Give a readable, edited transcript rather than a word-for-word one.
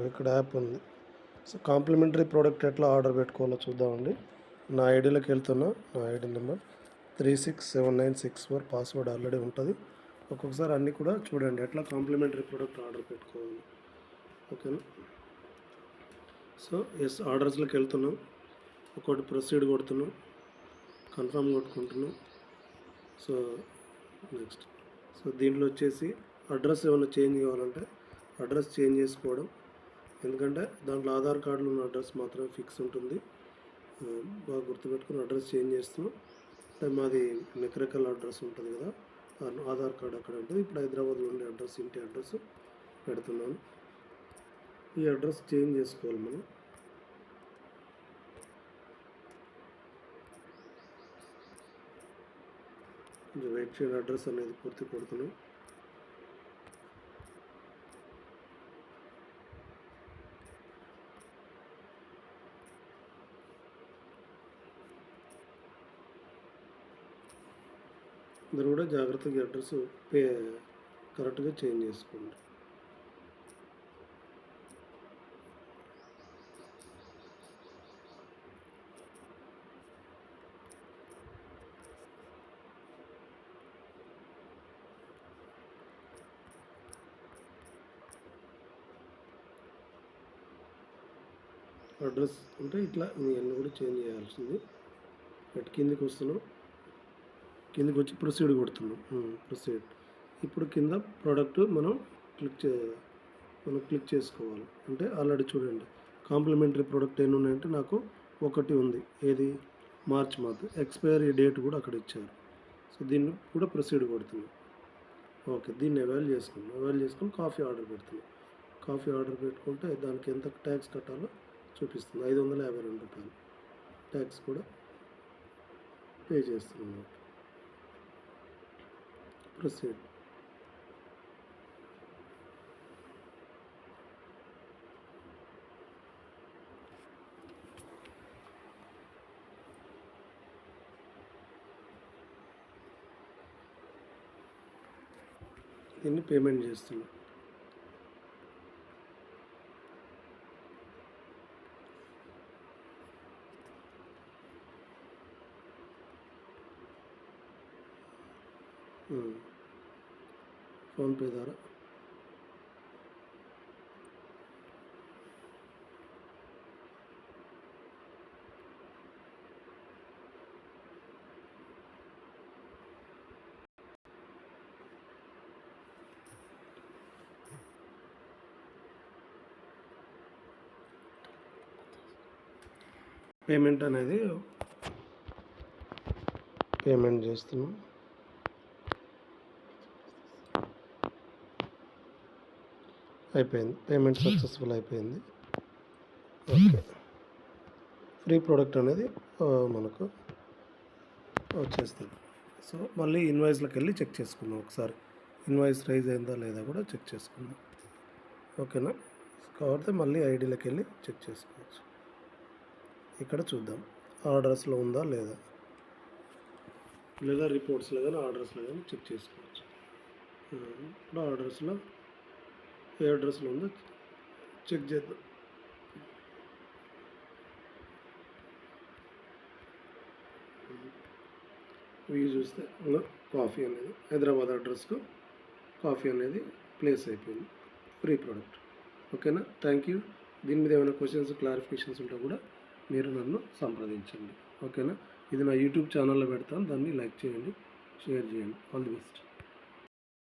ఇక్కడ యాప్ ఉంది. So complementary product ఎట్లా ఆర్డర్ పెట్టుకోవాలో చూద్దామండి. నా ఐడీలోకి వెళ్తున్నా. నా ఐడి నెంబర్ 367964 పాస్వర్డ్ ఆల్రెడీ ఉంటుంది. ఒక్కొక్కసారి అన్నీ కూడా చూడండి ఎట్లా కాంప్లిమెంటరీ ప్రోడక్ట్ ఆర్డర్ పెట్టుకోవాలి. ఓకేనా. సో ఎస్ ఆర్డర్స్లోకి వెళ్తున్నాం. ఒకటి ప్రొసీడ్ కొడుతున్నాం, కన్ఫర్మ్ కొట్టుకుంటున్నాం. సో నెక్స్ట్ సో దీంట్లో వచ్చేసి అడ్రస్ ఏమైనా చేంజ్ కావాలంటే అడ్రస్ చేంజ్ చేసుకోవడం. ఎందుకంటే దాంట్లో ఆధార్ కార్డులో ఉన్న అడ్రస్ మాత్రమే ఫిక్స్ ఉంటుంది. బాగా గుర్తుపెట్టుకుని అడ్రస్ చేంజ్ చేస్తున్నాం. అంటే మాది మెకరకల్ అడ్రస్ ఉంటుంది కదా, ఆధార్ కార్డు అక్కడ ఉంటుంది. ఇప్పుడు హైదరాబాద్లో ఉండే అడ్రస్, ఇంటి అడ్రస్ పెడుతున్నాను. ఈ అడ్రస్ చేంజ్ చేసుకోవాలి మనం. కొంచెం వెయిట్ చేయండి. అడ్రస్ అనేది పూర్తి కొడుతున్నాం. అందరూ కూడా జాగ్రత్తగా అడ్రస్ కరెక్ట్గా చేంజ్ చేసుకోండి. అడ్రస్ అంటే ఇట్లా ఇవన్నీ కూడా చేంజ్ చేయాల్సింది. కిందికి వస్తున్నాం. కిందకి వచ్చి ప్రొసీడ్ కొడుతున్నాం. ప్రొసీడ్. ఇప్పుడు కింద ప్రోడక్ట్ మనం క్లిక్ చేసుకోవాలి. అంటే ఆల్రెడీ చూడండి కాంప్లిమెంటరీ ప్రోడక్ట్ ఎన్ని ఉన్నాయంటే నాకు ఒకటి ఉంది. ఏది? March month. ఎక్స్పైరీ డేట్ కూడా అక్కడ ఇచ్చారు. సో దీన్ని కూడా ప్రొసీడ్ కొడుతున్నాం. ఓకే, దీన్ని అవైల్ చేసుకుని కాఫీ ఆర్డర్ పెడుతున్నాం. కాఫీ ఆర్డర్ పెట్టుకుంటే దానికి ఎంత ట్యాక్స్ కట్టాలో చూపిస్తుంది. 552 రూపాయలు ట్యాక్స్ కూడా పే చేస్తున్నాం. ప్రొసీడ్. దీన్ని పేమెంట్ చేస్తున్నాం. ఫోన్పే ద్వారా పేమెంట్ అనేది పేమెంట్ చేస్తున్నాం. అయిపోయింది. పేమెంట్ సక్సెస్ఫుల్ అయిపోయింది. ఓకే, ఫ్రీ ప్రోడక్ట్ అనేది మనకు వచ్చేస్తుంది. సో మళ్ళీ ఇన్వాయిస్లోకి వెళ్ళి చెక్ చేసుకుందాం. ఒకసారి ఇన్వాయిస్ రైజ్ అయిందా లేదా కూడా చెక్ చేసుకుందాం. ఓకేనా. కాబట్టి మళ్ళీ ఐడీలోకి వెళ్ళి చెక్ చేసుకోవచ్చు. ఇక్కడ చూద్దాం ఆర్డర్స్లో ఉందా లేదా, లేదా రిపోర్ట్స్లో కానీ ఆర్డర్స్లో కానీ చెక్ చేసుకోవచ్చు. ఇప్పుడు ఆర్డర్స్లో ఏ అడ్రస్లో ఉందో చెక్ చేద్దాం. ఇవి చూస్తే కాఫీ అనేది హైదరాబాద్ అడ్రస్కు కాఫీ అనేది ప్లేస్ అయిపోయింది. Free product. ఓకేనా. Thank you. దీని మీద ఏమైనా క్వశ్చన్స్, క్లారిఫికేషన్స్ ఉంటే కూడా మీరు నన్ను సంప్రదించండి. ఓకేనా. ఇది నా యూట్యూబ్ ఛానల్లో పెడతాను. దాన్ని లైక్ చేయండి, షేర్ చేయండి. All the best.